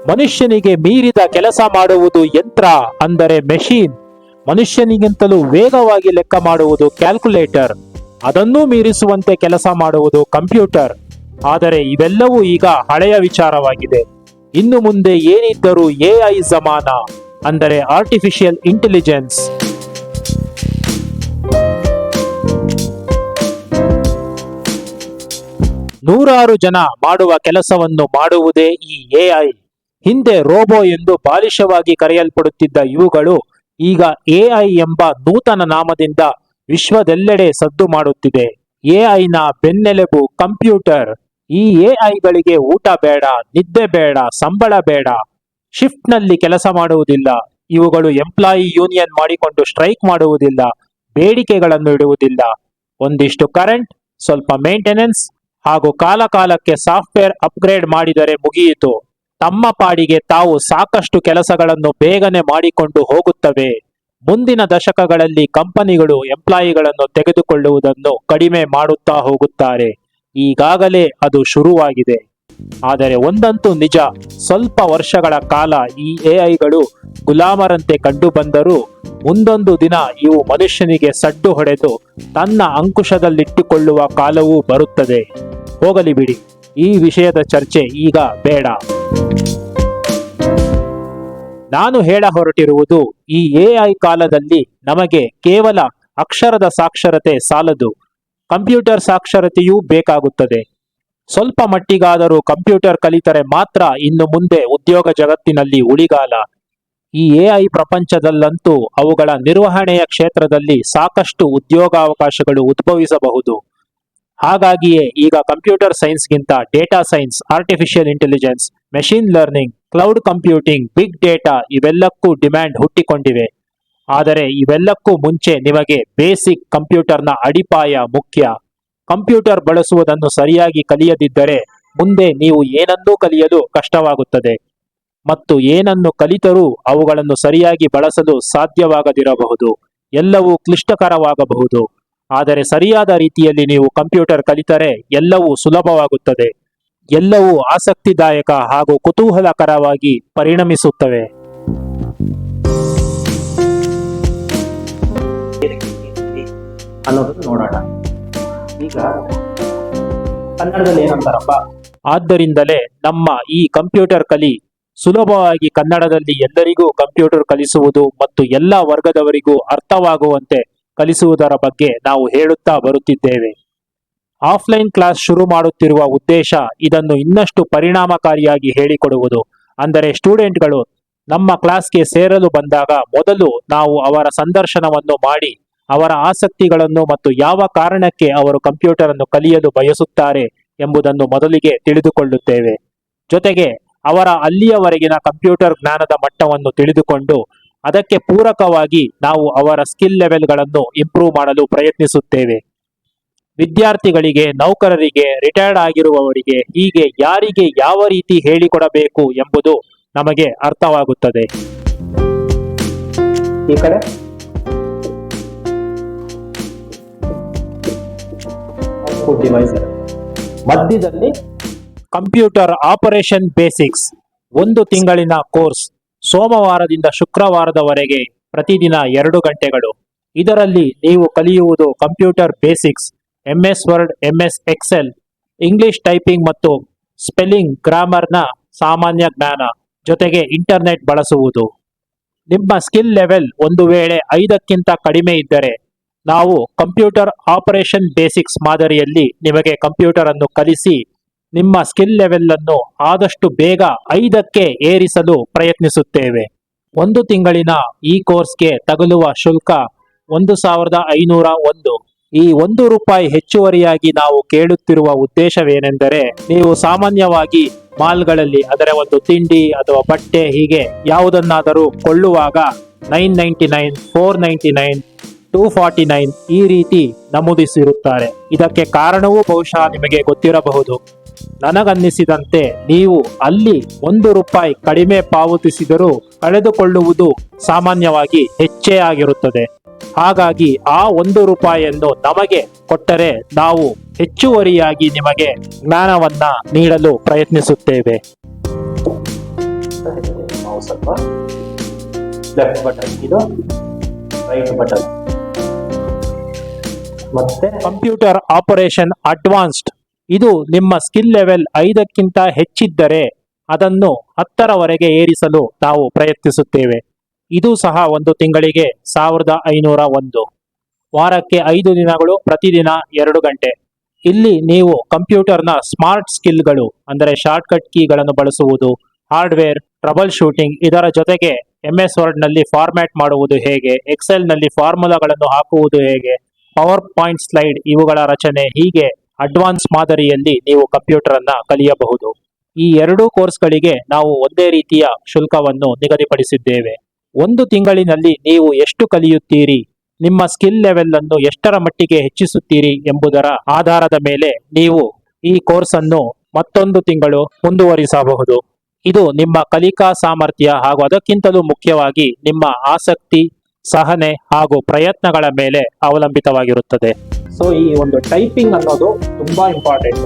ಮನುಷ್ಯನಿಗೆ ಮೀರಿದ ಕೆಲಸ ಮಾಡುವುದು ಯಂತ್ರ ಅಂದರೆ ಮೆಷಿನ್. ಮನುಷ್ಯನಿಗಿಂತಲೂ ವೇಗವಾಗಿ ಲೆಕ್ಕ ಮಾಡುವುದು ಕ್ಯಾಲ್ಕುಲೇಟರ್. ಅದನ್ನೂ ಮೀರಿಸುವಂತೆ ಕೆಲಸ ಮಾಡುವುದು ಕಂಪ್ಯೂಟರ್. ಆದರೆ ಇವೆಲ್ಲವೂ ಈಗ ಹಳೆಯ ವಿಚಾರವಾಗಿದೆ. ಇನ್ನು ಮುಂದೆ ಏನಿದ್ದರೂ ಎಐ ಜಮಾನ ಅಂದರೆ ಆರ್ಟಿಫಿಷಿಯಲ್ ಇಂಟೆಲಿಜೆನ್ಸ್. ನೂರಾರು ಜನ ಮಾಡುವ ಕೆಲಸವನ್ನು ಮಾಡುವುದೇ ಈ ಎಐ. ಹಿಂದೆ ರೋಬೋ ಎಂದು ಬಾಲಿಶವಾಗಿ ಕರೆಯಲ್ಪಡುತ್ತಿದ್ದ ಇವುಗಳು ಈಗ ಎಐ ಎಂಬ ನೂತನ ನಾಮದಿಂದ ವಿಶ್ವದೆಲ್ಲೆಡೆ ಸದ್ದು ಮಾಡುತ್ತಿದೆ. ಎಐನ ಬೆನ್ನೆಲುಬು ಕಂಪ್ಯೂಟರ್. ಈ ಎಐಗಳಿಗೆ ಊಟ ಬೇಡ, ನಿದ್ದೆ ಬೇಡ, ಸಂಬಳ ಬೇಡ, ಶಿಫ್ಟ್ ನಲ್ಲಿ ಕೆಲಸ ಮಾಡುವುದಿಲ್ಲ. ಇವುಗಳು ಎಂಪ್ಲಾಯಿ ಯೂನಿಯನ್ ಮಾಡಿಕೊಂಡು ಸ್ಟ್ರೈಕ್ ಮಾಡುವುದಿಲ್ಲ, ಬೇಡಿಕೆಗಳನ್ನು ಇಡುವುದಿಲ್ಲ. ಒಂದಿಷ್ಟು ಕರೆಂಟ್, ಸ್ವಲ್ಪ ಮೇಂಟೆನೆನ್ಸ್ ಹಾಗೂ ಕಾಲಕಾಲಕ್ಕೆ ಸಾಫ್ಟ್ವೇರ್ ಅಪ್ಗ್ರೇಡ್ ಮಾಡಿದರೆ ಮುಗಿಯಿತು. ತಮ್ಮ ಪಾಡಿಗೆ ತಾವು ಸಾಕಷ್ಟು ಕೆಲಸಗಳನ್ನು ಬೇಗನೆ ಮಾಡಿಕೊಂಡು ಹೋಗುತ್ತವೆ. ಮುಂದಿನ ದಶಕಗಳಲ್ಲಿ ಕಂಪನಿಗಳು ಎಂಪ್ಲಾಯಿಗಳನ್ನು ತೆಗೆದುಕೊಳ್ಳುವುದನ್ನು ಕಡಿಮೆ ಮಾಡುತ್ತಾ ಹೋಗುತ್ತಾರೆ. ಈಗಾಗಲೇ ಅದು ಶುರುವಾಗಿದೆ. ಆದರೆ ಒಂದಂತೂ ನಿಜ, ಸ್ವಲ್ಪ ವರ್ಷಗಳ ಕಾಲ ಈ ಎಐಗಳು ಗುಲಾಮರಂತೆ ಕಂಡು ಬಂದರೂ ಮುಂದೊಂದು ದಿನ ಇವು ಮನುಷ್ಯನಿಗೆ ಸಡ್ಡು ಹೊಡೆದು ತನ್ನ ಅಂಕುಶದಲ್ಲಿಟ್ಟುಕೊಳ್ಳುವ ಕಾಲವೂ ಬರುತ್ತದೆ. ಹೋಗಲಿ ಬಿಡಿ, ಈ ವಿಷಯದ ಚರ್ಚೆ ಈಗ ಬೇಡ. ನಾನು ಹೇಳ ಹೊರಟಿರುವುದು, ಈ ಎಐ ಕಾಲದಲ್ಲಿ ನಮಗೆ ಕೇವಲ ಅಕ್ಷರದ ಸಾಕ್ಷರತೆ ಸಾಲದು, ಕಂಪ್ಯೂಟರ್ ಸಾಕ್ಷರತೆಯೂ ಬೇಕಾಗುತ್ತದೆ. ಸ್ವಲ್ಪ ಮಟ್ಟಿಗಾದರೂ ಕಂಪ್ಯೂಟರ್ ಕಲಿತರೆ ಮಾತ್ರ ಇನ್ನು ಮುಂದೆ ಉದ್ಯೋಗ ಜಗತ್ತಿನಲ್ಲಿ ಉಳಿಗಾಲ. ಈ ಎಐ ಪ್ರಪಂಚದಲ್ಲಂತೂ ಅವುಗಳ ನಿರ್ವಹಣೆಯ ಕ್ಷೇತ್ರದಲ್ಲಿ ಸಾಕಷ್ಟು ಉದ್ಯೋಗಾವಕಾಶಗಳು ಉದ್ಭವಿಸಬಹುದು. ಹಾಗಾಗಿಯೇ ಈಗ ಕಂಪ್ಯೂಟರ್ ಸೈನ್ಸ್ಗಿಂತ data science, artificial intelligence, machine learning, cloud computing, big data ಇವೆಲ್ಲಕ್ಕೂ ಡಿಮ್ಯಾಂಡ್ ಹುಟ್ಟಿಕೊಂಡಿವೆ. ಆದರೆ ಇವೆಲ್ಲಕ್ಕೂ ಮುಂಚೆ ನಿಮಗೆ ಬೇಸಿಕ್ ಕಂಪ್ಯೂಟರ್ನ ಅಡಿಪಾಯ ಮುಖ್ಯ. ಕಂಪ್ಯೂಟರ್ ಬಳಸುವುದನ್ನು ಸರಿಯಾಗಿ ಕಲಿಯದಿದ್ದರೆ ಮುಂದೆ ನೀವು ಏನನ್ನೂ ಕಲಿಯಲು ಕಷ್ಟವಾಗುತ್ತದೆ. ಮತ್ತು ಏನನ್ನು ಕಲಿತರೂ ಅವುಗಳನ್ನು ಸರಿಯಾಗಿ ಬಳಸಲು ಸಾಧ್ಯವಾಗದಿರಬಹುದು. ಎಲ್ಲವೂ ಕ್ಲಿಷ್ಟಕರವಾಗಬಹುದು. ಆದರೆ ಸರಿಯಾದ ರೀತಿಯಲ್ಲಿ ನೀವು ಕಂಪ್ಯೂಟರ್ ಕಲಿತರೆ ಎಲ್ಲವೂ ಸುಲಭವಾಗುತ್ತದೆ. ಎಲ್ಲವೂ ಆಸಕ್ತಿದಾಯಕ ಹಾಗೂ ಕುತೂಹಲಕರವಾಗಿ ಪರಿಣಮಿಸುತ್ತವೆ. ಅನ್ನೋದನ್ನು ನೋಡೋಣ. ಈಗ ಕನ್ನಡದಲ್ಲಿ ಏನಂತಾರಪ್ಪ? ಆದ್ದರಿಂದಲೇ ನಮ್ಮ ಈ ಕಂಪ್ಯೂಟರ್ ಕಲಿ ಸುಲಭವಾಗಿ ಕನ್ನಡದಲ್ಲಿ ಎಲ್ಲರಿಗೂ ಕಂಪ್ಯೂಟರ್ ಕಲಿಸುವುದು ಮತ್ತು ಎಲ್ಲ ವರ್ಗದವರಿಗೂ ಅರ್ಥವಾಗುವಂತೆ ಕಲಿಸುವುದರ ಬಗ್ಗೆ ನಾವು ಹೇಳುತ್ತಾ ಬರುತ್ತಿದ್ದೇವೆ. ಆಫ್ಲೈನ್ ಕ್ಲಾಸ್ ಶುರು ಮಾಡುತ್ತಿರುವ ಉದ್ದೇಶ ಇದನ್ನು ಇನ್ನಷ್ಟು ಪರಿಣಾಮಕಾರಿಯಾಗಿ ಹೇಳಿಕೊಡುವುದು. ಅಂದರೆ ಸ್ಟೂಡೆಂಟ್ಗಳು ನಮ್ಮ ಕ್ಲಾಸ್ಗೆ ಸೇರಲು ಬಂದಾಗ ಮೊದಲು ನಾವು ಅವರ ಸಂದರ್ಶನವನ್ನು ಮಾಡಿ ಅವರ ಆಸಕ್ತಿಗಳನ್ನು ಮತ್ತು ಯಾವ ಕಾರಣಕ್ಕೆ ಅವರು ಕಂಪ್ಯೂಟರ್ ಅನ್ನು ಕಲಿಯಲು ಬಯಸುತ್ತಾರೆ ಎಂಬುದನ್ನು ಮೊದಲಿಗೆ ತಿಳಿದುಕೊಳ್ಳುತ್ತೇವೆ. ಜೊತೆಗೆ ಅವರ ಅಲ್ಲಿಯವರೆಗಿನ ಕಂಪ್ಯೂಟರ್ ಜ್ಞಾನದ ಮಟ್ಟವನ್ನು ತಿಳಿದುಕೊಂಡು ಅದಕ್ಕೆ ಪೂರಕವಾಗಿ ನಾವು ಅವರ ಸ್ಕಿಲ್ ಲೆವೆಲ್ಗಳನ್ನು ಇಂಪ್ರೂವ್ ಮಾಡಲು ಪ್ರಯತ್ನಿಸುತ್ತೇವೆ. ವಿದ್ಯಾರ್ಥಿಗಳಿಗೆ, ನೌಕರರಿಗೆ, ರಿಟೈರ್ಡ್ ಆಗಿರುವವರಿಗೆ, ಹೀಗೆ ಯಾರಿಗೆ ಯಾವ ರೀತಿ ಹೇಳಿಕೊಡಬೇಕು ಎಂಬುದು ನಮಗೆ ಅರ್ಥವಾಗುತ್ತದೆ. ಈ ಕಡೆ ಔಟ್ಪುಟ್ ಡಿವೈಸ್ ಮಧ್ಯದಲ್ಲಿ ಕಂಪ್ಯೂಟರ್ ಆಪರೇಷನ್ ಬೇಸಿಕ್ಸ್ 1 ತಿಂಗಳಿನ ಕೋರ್ಸ್, ಸೋಮವಾರದಿಂದ ಶುಕ್ರವಾರದವರೆಗೆ ಪ್ರತಿದಿನ 2 ಗಂಟೆಗಳು. ಇದರಲ್ಲಿ ನೀವು ಕಲಿಯುವುದು computer basics, MS word, MS Excel, English typing ಮತ್ತು ಸ್ಪೆಲ್ಲಿಂಗ್, ಗ್ರಾಮರ್ನ ಸಾಮಾನ್ಯ ಜ್ಞಾನ, ಜೊತೆಗೆ ಇಂಟರ್ನೆಟ್ ಬಳಸುವುದು. ನಿಮ್ಮ ಸ್ಕಿಲ್ ಲೆವೆಲ್ ಒಂದು ವೇಳೆ 5ಕ್ಕಿಂತ ಕಡಿಮೆ ಇದ್ದರೆ ನಾವು ಕಂಪ್ಯೂಟರ್ ಆಪರೇಷನ್ ಬೇಸಿಕ್ಸ್ ಮಾದರಿಯಲ್ಲಿ ನಿಮಗೆ ಕಂಪ್ಯೂಟರ್ ಅನ್ನು ಕಲಿಸಿ ನಿಮ್ಮ ಸ್ಕಿಲ್ ಲೆವೆಲ್ ಅನ್ನು ಆದಷ್ಟು ಬೇಗ 5ಕ್ಕೆ ಏರಿಸಲು ಪ್ರಯತ್ನಿಸುತ್ತೇವೆ. 1 ತಿಂಗಳಿನ ಈ ಕೋರ್ಸ್ಗೆ ತಗುಲುವ ಶುಲ್ಕ 1501. ಈ ₹1 ಹೆಚ್ಚುವರಿಯಾಗಿ ನಾವು ಕೇಳುತ್ತಿರುವ ಉದ್ದೇಶವೇನೆಂದರೆ, ನೀವು ಸಾಮಾನ್ಯವಾಗಿ ಮಾಲ್ಗಳಲ್ಲಿ ಅದರ ಒಂದು ತಿಂಡಿ ಅಥವಾ ಬಟ್ಟೆ ಹೀಗೆ ಯಾವುದನ್ನಾದರೂ ಕೊಳ್ಳುವಾಗ $9.99, $4.99, $2.49 ಈ ರೀತಿ ನಮೂದಿಸಿರುತ್ತಾರೆ. ಇದಕ್ಕೆ ಕಾರಣವೂ ಬಹುಶಃ ನಿಮಗೆ ಗೊತ್ತಿರಬಹುದು. ನನಗನ್ನಿಸಿದಂತೆ ನೀವು ಅಲ್ಲಿ ₹1 ಕಡಿಮೆ ಪಾವತಿಸಿದರೂ ಕಳೆದುಕೊಳ್ಳುವುದು ಸಾಮಾನ್ಯವಾಗಿ ಹೆಚ್ಚೇ ಆಗಿರುತ್ತದೆ. ಹಾಗಾಗಿ ಆ ₹1 ನಮಗೆ ಕೊಟ್ಟರೆ ನಾವು ಹೆಚ್ಚುವರಿಯಾಗಿ ನಿಮಗೆ ಜ್ಞಾನವನ್ನ ನೀಡಲು ಪ್ರಯತ್ನಿಸುತ್ತೇವೆ. ಮೌಸ್ ಅಥವಾ ಲೆಫ್ಟ್ ಬಟನ್, ಇದು ರೈಟ್ ಬಟನ್. ಮತ್ತೆ ಕಂಪ್ಯೂಟರ್ ಆಪರೇಷನ್ ಅಡ್ವಾನ್ಸ್ಡ್, ಇದು ನಿಮ್ಮ ಸ್ಕಿಲ್ ಲೆವೆಲ್ 5ಕ್ಕಿಂತ ಹೆಚ್ಚಿದ್ದರೆ ಅದನ್ನು 10ರವರೆಗೆ ಏರಿಸಲು ನಾವು ಪ್ರಯತ್ನಿಸುತ್ತೇವೆ. ಇದು ಸಹ ಒಂದು ತಿಂಗಳಿಗೆ 1501, ವಾರಕ್ಕೆ 5 ದಿನಗಳು, ಪ್ರತಿದಿನ 2 ಗಂಟೆ. ಇಲ್ಲಿ ನೀವು ಕಂಪ್ಯೂಟರ್ನ ಸ್ಮಾರ್ಟ್ ಸ್ಕಿಲ್ಗಳು ಅಂದರೆ ಶಾರ್ಟ್ಕಟ್ ಕೀಗಳನ್ನು ಬಳಸುವುದು, ಹಾರ್ಡ್ವೇರ್ ಟ್ರಬಲ್ ಶೂಟಿಂಗ್, ಇದರ ಜೊತೆಗೆ MS ವರ್ಡ್ನಲ್ಲಿ ಫಾರ್ಮ್ಯಾಟ್ ಮಾಡುವುದು ಹೇಗೆ, ಎಕ್ಸೆಲ್ನಲ್ಲಿ ಫಾರ್ಮುಲಾಗಳನ್ನು ಹಾಕುವುದು ಹೇಗೆ, ಪವರ್ ಪಾಯಿಂಟ್ ಸ್ಲೈಡ್ ಇವುಗಳ ರಚನೆ, ಹೀಗೆ ಅಡ್ವಾನ್ಸ್ ಮಾದರಿಯಲ್ಲಿ ನೀವು ಕಂಪ್ಯೂಟರ್ ಅನ್ನ ಕಲಿಯಬಹುದು. ಈ 2 ಕೋರ್ಸ್ಗಳಿಗೆ ನಾವು ಒಂದೇ ರೀತಿಯ ಶುಲ್ಕವನ್ನು ನಿಗದಿಪಡಿಸಿದ್ದೇವೆ. 1 ತಿಂಗಳಿನಲ್ಲಿ ನೀವು ಎಷ್ಟು ಕಲಿಯುತ್ತೀರಿ, ನಿಮ್ಮ ಸ್ಕಿಲ್ ಲೆವೆಲ್ ಅನ್ನು ಎಷ್ಟರ ಮಟ್ಟಿಗೆ ಹೆಚ್ಚಿಸುತ್ತೀರಿ ಎಂಬುದರ ಆಧಾರದ ಮೇಲೆ ನೀವು ಈ ಕೋರ್ಸ್ ಅನ್ನು ಮತ್ತೊಂದು ತಿಂಗಳು ಮುಂದುವರಿಸಬಹುದು. ಇದು ನಿಮ್ಮ ಕಲಿಕಾ ಸಾಮರ್ಥ್ಯ ಹಾಗೂ ಅದಕ್ಕಿಂತಲೂ ಮುಖ್ಯವಾಗಿ ನಿಮ್ಮ ಆಸಕ್ತಿ, ಸಹನೆ ಹಾಗೂ ಪ್ರಯತ್ನಗಳ ಮೇಲೆ ಅವಲಂಬಿತವಾಗಿರುತ್ತದೆ. ಸೊ ಈ ಒಂದು ಟೈಪಿಂಗ್ ಅನ್ನೋದು ತುಂಬಾ ಇಂಪಾರ್ಟೆಂಟ್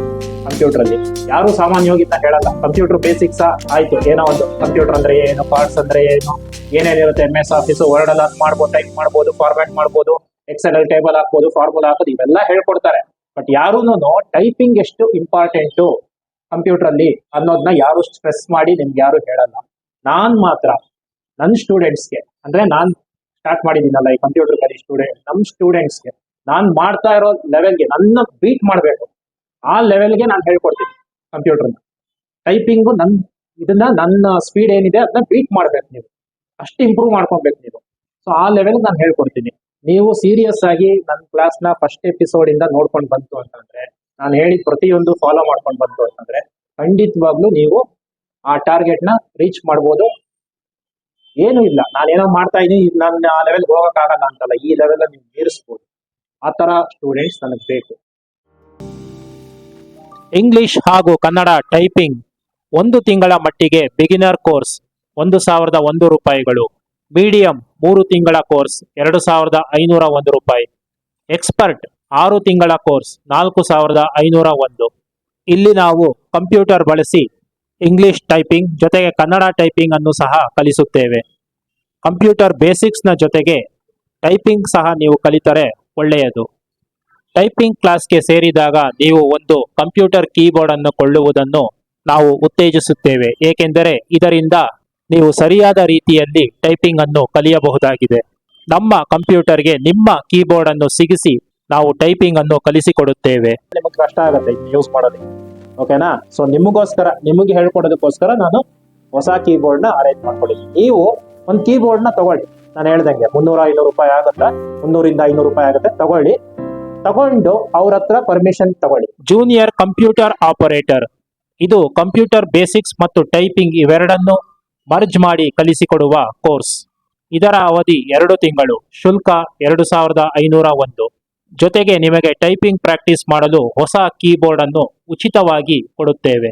ಕಂಪ್ಯೂಟರ್ ಅಲ್ಲಿ. ಯಾರು ಸಾಮಾನ್ಯವಾಗಿ ಹೇಳಲ್ಲ ಕಂಪ್ಯೂಟರ್ ಬೇಸಿಕ್ಸ್ ಆಯ್ತು, ಏನೋ ಒಂದು ಕಂಪ್ಯೂಟರ್ ಅಂದ್ರೆ ಏನು, ಪಾರ್ಟ್ಸ್ ಅಂದ್ರೆ ಏನು, ಏನೇನಿರುತ್ತೆ, MS ಆಫೀಸ್, ವರ್ಡ್ ಅಲ್ಲಿ ಮಾಡ್ಬೋದು, ಟೈಪ್ ಮಾಡ್ಬೋದು, ಫಾರ್ಮ್ಯಾಟ್ ಮಾಡ್ಬೋದು, ಎಕ್ಸೆಲ್ ಅಲ್ಲಿ ಟೇಬಲ್ ಹಾಕ್ಬೋದು, ಫಾರ್ಮುಲಾ ಹಾಕೋದು, ಇವೆಲ್ಲ ಹೇಳ್ಕೊಡ್ತಾರೆ. ಬಟ್ ಯಾರೂನು ಟೈಪಿಂಗ್ ಎಷ್ಟು ಇಂಪಾರ್ಟೆಂಟು ಕಂಪ್ಯೂಟರ್ ಅಲ್ಲಿ ಅನ್ನೋದನ್ನ ಯಾರು ಸ್ಟ್ರೆಸ್ ಮಾಡಿ ನಿಮ್ಗೆ ಯಾರು ಹೇಳಲ್ಲ. ನಾನ್ ಮಾತ್ರ ನನ್ನ ಸ್ಟೂಡೆಂಟ್ಸ್ಗೆ, ಅಂದ್ರೆ ನಾನ್ ಸ್ಟಾರ್ಟ್ ಮಾಡಿದ್ದೀನಲ್ಲ ಈ ಕಂಪ್ಯೂಟರ್ ಕಲಿ ನಮ್ಮ ಸ್ಟೂಡೆಂಟ್ಸ್ಗೆ ನಾನ್ ಮಾಡ್ತಾ ಇರೋ ಲೆವೆಲ್ಗೆ ನನ್ನ ಬೀಟ್ ಮಾಡಬೇಕು, ಆ ಲೆವೆಲ್ಗೆ ನಾನು ಹೇಳ್ಕೊಡ್ತೀನಿ ಕಂಪ್ಯೂಟರ್ನ. ಟೈಪಿಂಗು ನನ್ನ ಸ್ಪೀಡ್ ಏನಿದೆ ಅದನ್ನ ಬೀಟ್ ಮಾಡ್ಬೇಕು, ನೀವು ಅಷ್ಟು ಇಂಪ್ರೂವ್ ಮಾಡ್ಕೊಬೇಕು ನೀವು. ಸೊ ಆ ಲೆವೆಲ್ ನಾನು ಹೇಳ್ಕೊಡ್ತೀನಿ. ನೀವು ಸೀರಿಯಸ್ ಆಗಿ ನನ್ನ ಕ್ಲಾಸ್ನ ಫಸ್ಟ್ ಎಪಿಸೋಡ್ ಇಂದ ನೋಡ್ಕೊಂಡು ಬಂತು ಅಂತಂದ್ರೆ, ನಾನು ಹೇಳಿದ ಪ್ರತಿಯೊಂದು ಫಾಲೋ ಮಾಡ್ಕೊಂಡು ಬಂತು ಅಂತಂದ್ರೆ, ಖಂಡಿತವಾಗ್ಲೂ ನೀವು ಆ ಟಾರ್ಗೆಟ್ ನ ರೀಚ್ ಮಾಡ್ಬೋದು. ಏನು ಇಲ್ಲ, ನಾನೇನೋ ಮಾಡ್ತಾ ಇದ್ದೀನಿ, ನನ್ನ ಆ ಲೆವೆಲ್ಗೆ ಹೋಗಕ್ಕಾಗಲ್ಲ ಅಂತಲ್ಲ, ಈ ಲೆವೆಲ್ ನೀವು ಮೀರಿಸ್ಬೋದು. ಆ ತರ ಸ್ಟೂಡೆಂಟ್ಸ್ ನನಗೆ ಬೇಕು. ಇಂಗ್ಲಿಷ್ ಹಾಗೂ ಕನ್ನಡ ಟೈಪಿಂಗ್ 1 ತಿಂಗಳ ಮಟ್ಟಿಗೆ ಬಿಗಿನರ್ ಕೋರ್ಸ್ 1001 ರೂಪಾಯಿಗಳು, ಮೀಡಿಯಂ 3 ತಿಂಗಳ ಕೋರ್ಸ್ 2501 ರೂಪಾಯಿ, ಎಕ್ಸ್ಪರ್ಟ್ 6 ತಿಂಗಳ ಕೋರ್ಸ್ 4501. ಇಲ್ಲಿ ನಾವು ಕಂಪ್ಯೂಟರ್ ಬಳಸಿ ಇಂಗ್ಲಿಷ್ ಟೈಪಿಂಗ್ ಜೊತೆಗೆ ಕನ್ನಡ ಟೈಪಿಂಗ್ ಅನ್ನು ಸಹ ಕಲಿಸುತ್ತೇವೆ. ಕಂಪ್ಯೂಟರ್ ಬೇಸಿಕ್ಸ್ ನ ಜೊತೆಗೆ ಟೈಪಿಂಗ್ ಸಹ ನೀವು ಕಲಿತರೆ ಒಳ್ಳೆಯದು. ಟೈಪಿಂಗ್ ಕ್ಲಾಸ್ಗೆ ಸೇರಿದಾಗ ನೀವು ಒಂದು ಕಂಪ್ಯೂಟರ್ ಕೀಬೋರ್ಡ್ ಅನ್ನು ಕೊಳ್ಳುವುದನ್ನು ನಾವು ಉತ್ತೇಜಿಸುತ್ತೇವೆ, ಏಕೆಂದರೆ ಇದರಿಂದ ನೀವು ಸರಿಯಾದ ರೀತಿಯಲ್ಲಿ ಟೈಪಿಂಗ್ ಅನ್ನು ಕಲಿಯಬಹುದಾಗಿದೆ. ನಮ್ಮ ಕಂಪ್ಯೂಟರ್ಗೆ ನಿಮ್ಮ ಕೀಬೋರ್ಡ್ ಅನ್ನು ಸಿಗಿಸಿ ನಾವು ಟೈಪಿಂಗ್ ಅನ್ನು ಕಲಿಸಿಕೊಡುತ್ತೇವೆ. ನಿಮಗೆ ಕಷ್ಟ ಆಗುತ್ತೆ ಯೂಸ್ ಮಾಡೋದಕ್ಕೆ, ಓಕೆನಾ? ಸೊ ನಿಮಗೆ ಹೇಳ್ಕೊಡೋದಕ್ಕೋಸ್ಕರ ನಾನು ಹೊಸ ಕೀಬೋರ್ಡ್ ನ ಅರೇಂಜ್ ಮಾಡ್ಕೊಂಡಿದ್ದೀನಿ. ನೀವು ಒಂದು ಕೀಬೋರ್ಡ್ ನ ತಗೊಳ್ಳಿ, ನಾನು ಹೇಳ್ದಂಗೆ 300-500 ರೂಪಾಯಿ ಆಗುತ್ತೆ, 300-500 ರೂಪಾಯಿ ಆಗುತ್ತೆ, ತಗೊಂಡು ಅವ್ರ ಹತ್ರ ಪರ್ಮಿಷನ್ ತಗೊಳ್ಳಿ. ಜೂನಿಯರ್ ಕಂಪ್ಯೂಟರ್ ಆಪರೇಟರ್, ಇದು ಕಂಪ್ಯೂಟರ್ ಬೇಸಿಕ್ಸ್ ಮತ್ತು ಟೈಪಿಂಗ್ ಇವೆರಡನ್ನು ಮರ್ಜ್ ಮಾಡಿ ಕಲಿಸಿಕೊಡುವ ಕೋರ್ಸ್. ಇದರ ಅವಧಿ 2 ತಿಂಗಳು, ಶುಲ್ಕ 2501. ಜೊತೆಗೆ ನಿಮಗೆ ಟೈಪಿಂಗ್ ಪ್ರಾಕ್ಟೀಸ್ ಮಾಡಲು ಹೊಸ ಕೀಬೋರ್ಡ್ ಅನ್ನು ಉಚಿತವಾಗಿ ಕೊಡುತ್ತೇವೆ.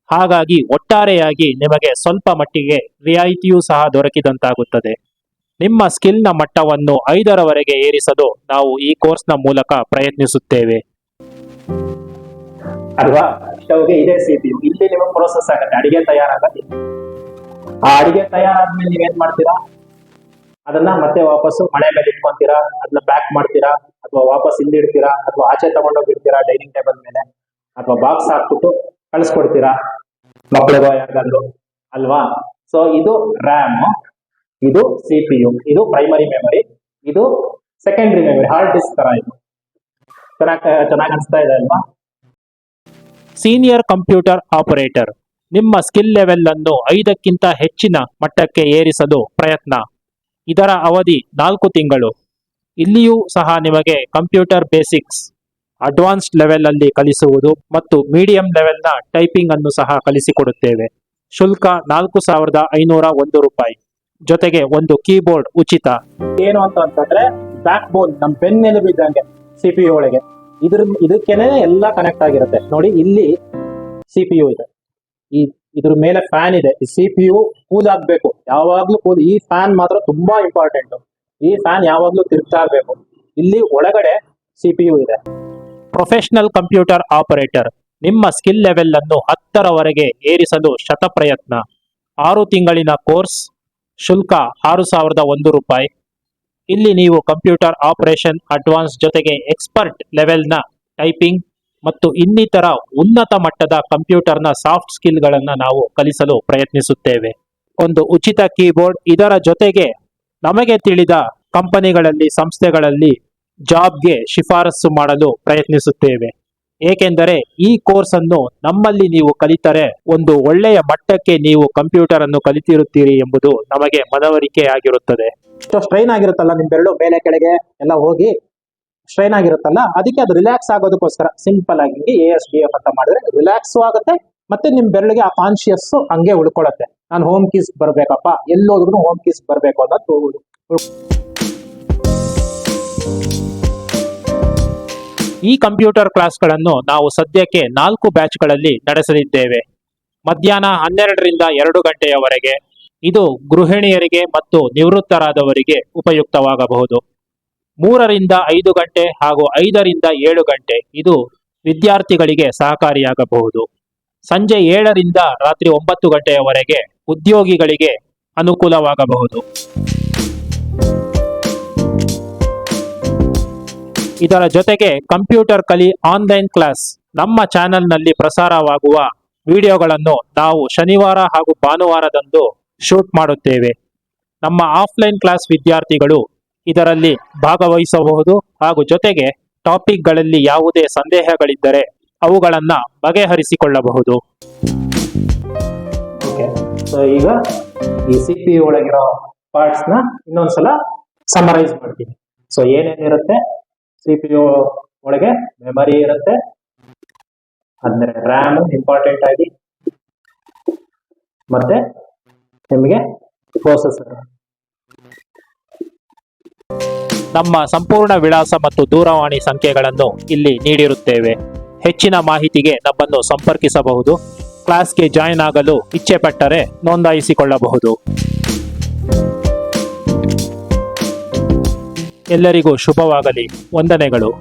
ಹಾಗಾಗಿ ಒಟ್ಟಾರೆಯಾಗಿ ನಿಮಗೆ ಸ್ವಲ್ಪ ಮಟ್ಟಿಗೆ ರಿಯಾಯಿತಿಯೂ ಸಹ ದೊರಕಿದಂತಾಗುತ್ತದೆ. ನಿಮ್ಮ ಸ್ಕಿಲ್ನ ಮಟ್ಟವನ್ನು 5ರವರೆಗೆ ಏರಿಸಲು ನಾವು ಈ ಕೋರ್ಸ್ನ ಮೂಲಕ ಪ್ರಯತ್ನಿಸುತ್ತೇವೆ. ಅಲ್ವಾ? ಸ್ಟವ್ಗೆ ಇದೇ CPU, ಇಲ್ಲಿ ನಿಮಗೆ ಪ್ರೋಸೆಸ್ ಆಗುತ್ತೆ, ಅಡಿಗೆ ತಯಾರಾಗತ್ತೆ. ಆ ಅಡಿಗೆ ತಯಾರಾದ್ಮೇಲೆ ನೀವೇನ್ ಮಾಡ್ತೀರಾ, ಅದನ್ನ ಮತ್ತೆ ವಾಪಸ್ಸು ಮಳೆ ಮೇಲೆ ಇಟ್ಕೊಂತೀರಾ, ಅದನ್ನ ಪ್ಯಾಕ್ ಮಾಡ್ತೀರಾ, ಅಥವಾ ವಾಪಸ್ ಇಲ್ಲಿಡ್ತೀರಾ, ಅಥವಾ ಆಚೆ ತಗೊಂಡೋಗಿರ್ತೀರಾ ಡೈನಿಂಗ್ ಟೇಬಲ್ ಮೇಲೆ, ಅಥವಾ ಬಾಕ್ಸ್ ಹಾಕ್ಬಿಟ್ಟು ಕಳಿಸ್ಕೊಡ್ತೀರಾ ಮಕ್ಕಳಿಗೋ ಯಾರಿಗಾದ್ರು, ಅಲ್ವಾ? ಸೊ ಇದು ರ್ಯಾಮ್, ಇದು CPU, ಇದು ಪ್ರೈಮರಿ ಮೆಮೊರಿ, ಇದು ಸೆಕೆಂಡರಿ ಮೆಮೊರಿ, ಹಾರ್ಡ್ ಡಿಸ್ಕ್ ತರ. ಇದು ಚೆನ್ನಾಗಿ ಅನಿಸ್ತಾ ಇದೆ ಅಲ್ವಾ? ಸೀನಿಯರ್ ಕಂಪ್ಯೂಟರ್ ಆಪರೇಟರ್, ನಿಮ್ಮ ಸ್ಕಿಲ್ ಲೆವೆಲ್ ಅನ್ನು 5ಕ್ಕಿಂತ ಹೆಚ್ಚಿನ ಮಟ್ಟಕ್ಕೆ ಏರಿಸಲು ಪ್ರಯತ್ನ. ಇದರ ಅವಧಿ 4 ತಿಂಗಳು. ಇಲ್ಲಿಯೂ ಸಹ ನಿಮಗೆ ಕಂಪ್ಯೂಟರ್ ಬೇಸಿಕ್ಸ್, ಅಡ್ವಾನ್ಸ್ಡ್ ಲೆವೆಲ್ ಅಲ್ಲಿ ಕಲಿಸುವುದು ಮತ್ತು ಮೀಡಿಯಂ ಲೆವೆಲ್ನ ಟೈಪಿಂಗ್ ಅನ್ನು ಸಹ ಕಲಿಸಿಕೊಡುತ್ತೇವೆ. ಶುಲ್ಕ 4501 ರೂಪಾಯಿ. ಜೊತೆಗೆ ಒಂದು ಕೀಬೋರ್ಡ್ ಉಚಿತ. ಏನು ಅಂತಂದ್ರೆ ಬ್ಯಾಕ್ ಬೋನ್, ನಮ್ ಬೆನ್ನೆಲುಬು ಇದ್ದಂಗೆ CPU ಒಳಗೆ ಇದಕ್ಕೇನೆ ಎಲ್ಲ ಕನೆಕ್ಟ್ ಆಗಿರುತ್ತೆ. ನೋಡಿ, ಇಲ್ಲಿ CPU ಇದೆ, ಇದ್ರ ಮೇಲೆ ಫ್ಯಾನ್ ಇದೆ. ಈ CPU ಕೂಲ್ ಆಗ್ಬೇಕು, ಯಾವಾಗ್ಲೂ ಕೂಲ್. ಈ ಫ್ಯಾನ್ ಮಾತ್ರ ತುಂಬಾ ಇಂಪಾರ್ಟೆಂಟ್. ಈ ಫ್ಯಾನ್ ಯಾವಾಗ್ಲೂ ತಿರುಗ್ತಾ ಇರ್ಬೇಕು. ಇಲ್ಲಿ ಒಳಗಡೆ CPU ಇದೆ. ಪ್ರೊಫೆಷನಲ್ ಕಂಪ್ಯೂಟರ್ ಆಪರೇಟರ್, ನಿಮ್ಮ ಸ್ಕಿಲ್ ಲೆವೆಲ್ ಅನ್ನು 10ರವರೆಗೆ ಏರಿಸಲು ಶತಪ್ರಯತ್ನ. 6 ತಿಂಗಳಿನ ಕೋರ್ಸ್, ಶುಲ್ಕ 6,001 ರೂಪಾಯಿ. ಇಲ್ಲಿ ನೀವು ಕಂಪ್ಯೂಟರ್ ಆಪರೇಷನ್ ಅಡ್ವಾನ್ಸ್ ಜೊತೆಗೆ ಎಕ್ಸ್ಪರ್ಟ್ ಲೆವೆಲ್ನ ಟೈಪಿಂಗ್ ಮತ್ತು ಇನ್ನಿತರ ಉನ್ನತ ಮಟ್ಟದ ಕಂಪ್ಯೂಟರ್ನ ಸಾಫ್ಟ್ ಸ್ಕಿಲ್ಗಳನ್ನು ನಾವು ಕಲಿಸಲು ಪ್ರಯತ್ನಿಸುತ್ತೇವೆ. ಒಂದು ಉಚಿತ ಕೀಬೋರ್ಡ್, ಇದರ ಜೊತೆಗೆ ನಮಗೆ ತಿಳಿದ ಕಂಪನಿಗಳಲ್ಲಿ, ಸಂಸ್ಥೆಗಳಲ್ಲಿ ಜಾಬ್ಗೆ ಶಿಫಾರಸು ಮಾಡಲು ಪ್ರಯತ್ನಿಸುತ್ತೇವೆ. ಏಕೆಂದರೆ ಈ ಕೋರ್ಸ್ ಅನ್ನು ನಮ್ಮಲ್ಲಿ ನೀವು ಕಲಿತರೆ ಒಂದು ಒಳ್ಳೆಯ ಮಟ್ಟಕ್ಕೆ ನೀವು ಕಂಪ್ಯೂಟರ್ ಅನ್ನು ಕಲಿತಿರುತ್ತೀರಿ ಎಂಬುದು ನಮಗೆ ಮನವರಿಕೆ ಆಗಿರುತ್ತದೆ. ಇಷ್ಟು ಸ್ಟ್ರೈನ್ ಆಗಿರುತ್ತಲ್ಲ ನಿಮ್ ಬೆರಳು ಮೇಲೆ ಕೆಳಗೆ ಎಲ್ಲ ಹೋಗಿ ಸ್ಟ್ರೈನ್ ಆಗಿರುತ್ತಲ್ಲ, ಅದಕ್ಕೆ ಅದು ರಿಲ್ಯಾಕ್ಸ್ ಆಗೋದಕ್ಕೋಸ್ಕರ ಸಿಂಪಲ್ ಆಗಿ ASDF ಅಂತ ಮಾಡಿದ್ರೆ ರಿಲ್ಯಾಕ್ಸ್ ಆಗುತ್ತೆ. ಮತ್ತೆ ನಿಮ್ ಬೆರಳಿಗೆ ಆ ಕಾನ್ಶಿಯಸ್ ಹಂಗೆ ಉಳ್ಕೊಳತ್ತೆ. ನಾನು ಹೋಮ್ ಕೀಸ್ ಬರ್ಬೇಕಪ್ಪ, ಎಲ್ಲೋದ್ರೂ ಹೋಮ್ ಕೀಸ್ ಬರ್ಬೇಕು ಅನ್ನೋದು. ಈ ಕಂಪ್ಯೂಟರ್ ಕ್ಲಾಸ್ಗಳನ್ನು ನಾವು ಸದ್ಯಕ್ಕೆ 4 ಬ್ಯಾಚ್ಗಳಲ್ಲಿ ನಡೆಸಲಿದ್ದೇವೆ. ಮಧ್ಯಾಹ್ನ 12 ರಿಂದ 2 ಗಂಟೆಯವರೆಗೆ. ಇದು ಗೃಹಿಣಿಯರಿಗೆ ಮತ್ತು ನಿವೃತ್ತರಾದವರಿಗೆ ಉಪಯುಕ್ತವಾಗಬಹುದು. 3 ರಿಂದ 5 ಗಂಟೆ ಹಾಗೂ 5 ರಿಂದ 7 ಗಂಟೆ ಇದು ವಿದ್ಯಾರ್ಥಿಗಳಿಗೆ ಸಹಕಾರಿಯಾಗಬಹುದು. ಸಂಜೆ 7 ರಿಂದ ರಾತ್ರಿ 9 ಗಂಟೆಯವರೆಗೆ ಉದ್ಯೋಗಿಗಳಿಗೆ ಅನುಕೂಲವಾಗಬಹುದು. ಇದರ ಜೊತೆಗೆ ಕಂಪ್ಯೂಟರ್ ಕಲಿ ಆನ್ಲೈನ್ ಕ್ಲಾಸ್ ನಮ್ಮ ಚಾನೆಲ್ನಲ್ಲಿ ಪ್ರಸಾರವಾಗುವ ವಿಡಿಯೋಗಳನ್ನು ನಾವು ಶನಿವಾರ ಹಾಗೂ ಭಾನುವಾರದಂದು ಶೂಟ್ ಮಾಡುತ್ತೇವೆ. ನಮ್ಮ ಆಫ್ಲೈನ್ ಕ್ಲಾಸ್ ವಿದ್ಯಾರ್ಥಿಗಳು ಇದರಲ್ಲಿ ಭಾಗವಹಿಸಬಹುದು ಹಾಗೂ ಜೊತೆಗೆ ಟಾಪಿಕ್ಗಳಲ್ಲಿ ಯಾವುದೇ ಸಂದೇಹಗಳಿದ್ದರೆ ಅವುಗಳನ್ನು ಬಗೆಹರಿಸಿಕೊಳ್ಳಬಹುದು. ಓಕೆ, ಸೊ ಈಗ ಈ CPU ಒಳಗಿರೋ ಪಾರ್ಟ್ಸ್ ನ ಇನ್ನೊಂದ್ಸಲ ಸಮರೈಸ್ ಮಾಡ್ತೀನಿ. ಸೊ ಏನೇನಿರುತ್ತೆ, CPU ಒಳಗೆ ಮೆಮರಿ ಇರುತ್ತೆ, ಅಂದ್ರೆ ರ್ಯಾಮ್ ಇಂಪಾರ್ಟೆಂಟ್ ಆಗಿ, ಮತ್ತೆ ನಿಮಗೆ ಪ್ರೊಸೆಸರ್. ನಮ್ಮ ಸಂಪೂರ್ಣ ವಿಳಾಸ ಮತ್ತು ದೂರವಾಣಿ ಸಂಖ್ಯೆಗಳನ್ನು ಇಲ್ಲಿ ನೀಡಿರುತ್ತೇವೆ. ಹೆಚ್ಚಿನ ಮಾಹಿತಿಗೆ ನಮ್ಮನ್ನು ಸಂಪರ್ಕಿಸಬಹುದು. ಕ್ಲಾಸ್ಗೆ ಜಾಯಿನ್ ಆಗಲು ಇಚ್ಛೆ ಪಟ್ಟರೆ ನೋಂದಾಯಿಸಿಕೊಳ್ಳಬಹುದು. ಎಲ್ಲರಿಗೂ ಶುಭವಾಗಲಿ. ವಂದನೆಗಳು.